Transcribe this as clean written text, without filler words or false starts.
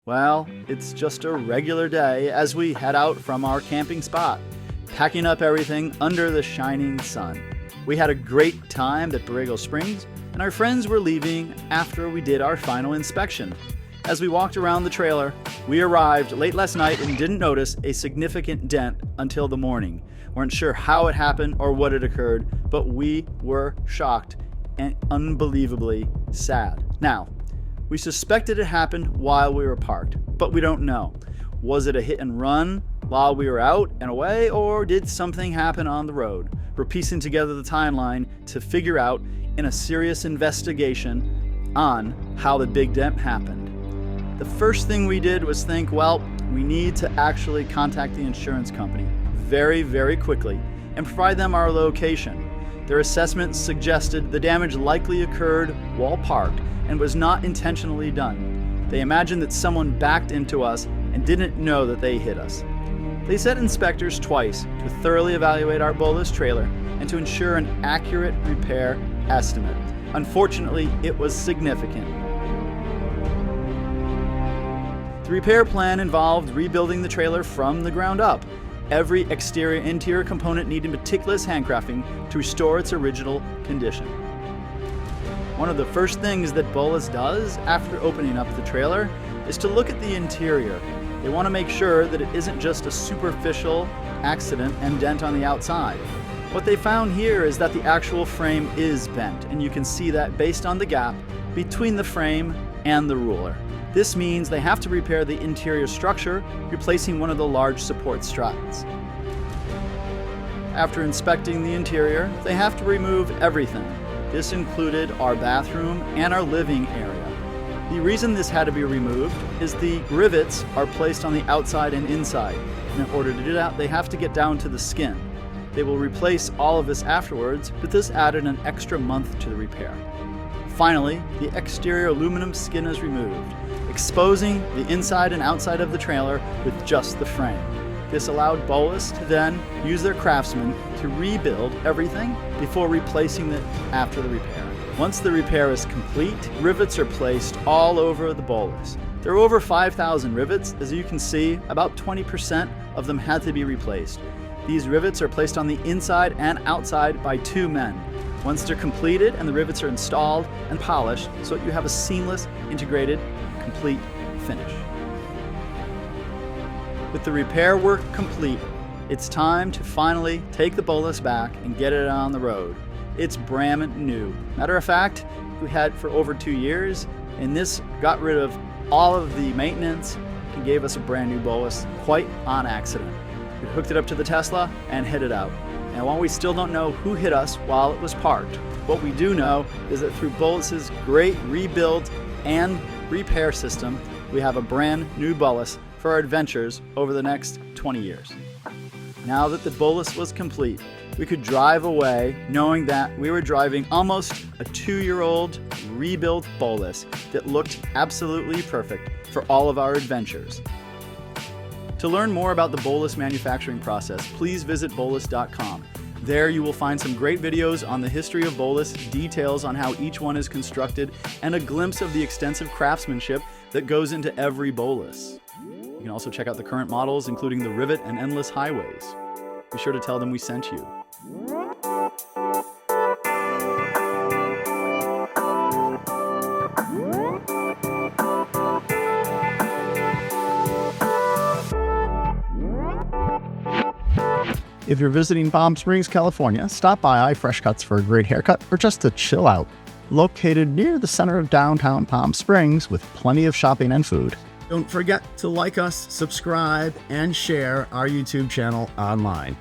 Well, it's just a regular day as we head out from our camping spot, packing up everything under the shining sun. We had a great time at Borrego Springs, and our friends were leaving after we did our final inspection. As we walked around the trailer, we arrived late last night and didn't notice a significant dent until the morning. Weren't sure how it happened or what had occurred, but we were shocked and unbelievably sad. Now, we suspected it happened while we were parked, but we don't know. Was it a hit and run while we were out and away, or did something happen on the road? We're piecing together the timeline to figure out in a serious investigation on how the big dent happened. The first thing we did was think, well, we need to actually contact the insurance company very, very quickly and provide them our location. Their assessment suggested the damage likely occurred while parked and was not intentionally done. They imagined that someone backed into us and didn't know that they hit us. They sent inspectors twice to thoroughly evaluate our Bowlus trailer and to ensure an accurate repair estimate. Unfortunately, it was significant. The repair plan involved rebuilding the trailer from the ground up. Every exterior interior component needed meticulous handcrafting to restore its original condition. One of the first things that Bowlus does after opening up the trailer is to look at the interior. They want to make sure that it isn't just a superficial accident and dent on the outside. What they found here is that the actual frame is bent, and you can see that based on the gap between the frame and the ruler. This means they have to repair the interior structure, replacing one of the large support struts. After inspecting the interior, they have to remove everything. This included our bathroom and our living area. The reason this had to be removed is the rivets are placed on the outside and inside. And in order to do that, they have to get down to the skin. They will replace all of this afterwards, but this added an extra month to the repair. Finally, the exterior aluminum skin is removed, exposing the inside and outside of the trailer with just the frame. This allowed Bowlus to then use their craftsmen to rebuild everything before replacing it after the repair. Once the repair is complete, rivets are placed all over the Bowlus. There are over 5,000 rivets. As you can see, about 20% of them had to be replaced. These rivets are placed on the inside and outside by 2 men. Once they're completed and the rivets are installed and polished, so you have a seamless, integrated, complete finish. With the repair work complete, it's time to finally take the Bowlus back and get it on the road. It's brand new. Matter of fact, we had for over 2 years, and this got rid of all of the maintenance and gave us a brand new Bowlus quite on accident. We hooked it up to the Tesla and hit it out. And while we still don't know who hit us while it was parked, what we do know is that through Bowlus's great rebuild and repair system, we have a brand new Bowlus for our adventures over the next 20 years. Now that the Bowlus was complete, we could drive away knowing that we were driving almost a 2-year-old rebuilt Bowlus that looked absolutely perfect for all of our adventures. To learn more about the Bowlus manufacturing process, please visit bowlus.com. There you will find some great videos on the history of Bowlus, details on how each one is constructed, and a glimpse of the extensive craftsmanship that goes into every Bowlus. You can also check out the current models, including the Rivet and Endless Highways. Be sure to tell them we sent you. If you're visiting Palm Springs, California, stop by iFresh Cuts for a great haircut or just to chill out. Located near the center of downtown Palm Springs with plenty of shopping and food. Don't forget to like us, subscribe, and share our YouTube channel online.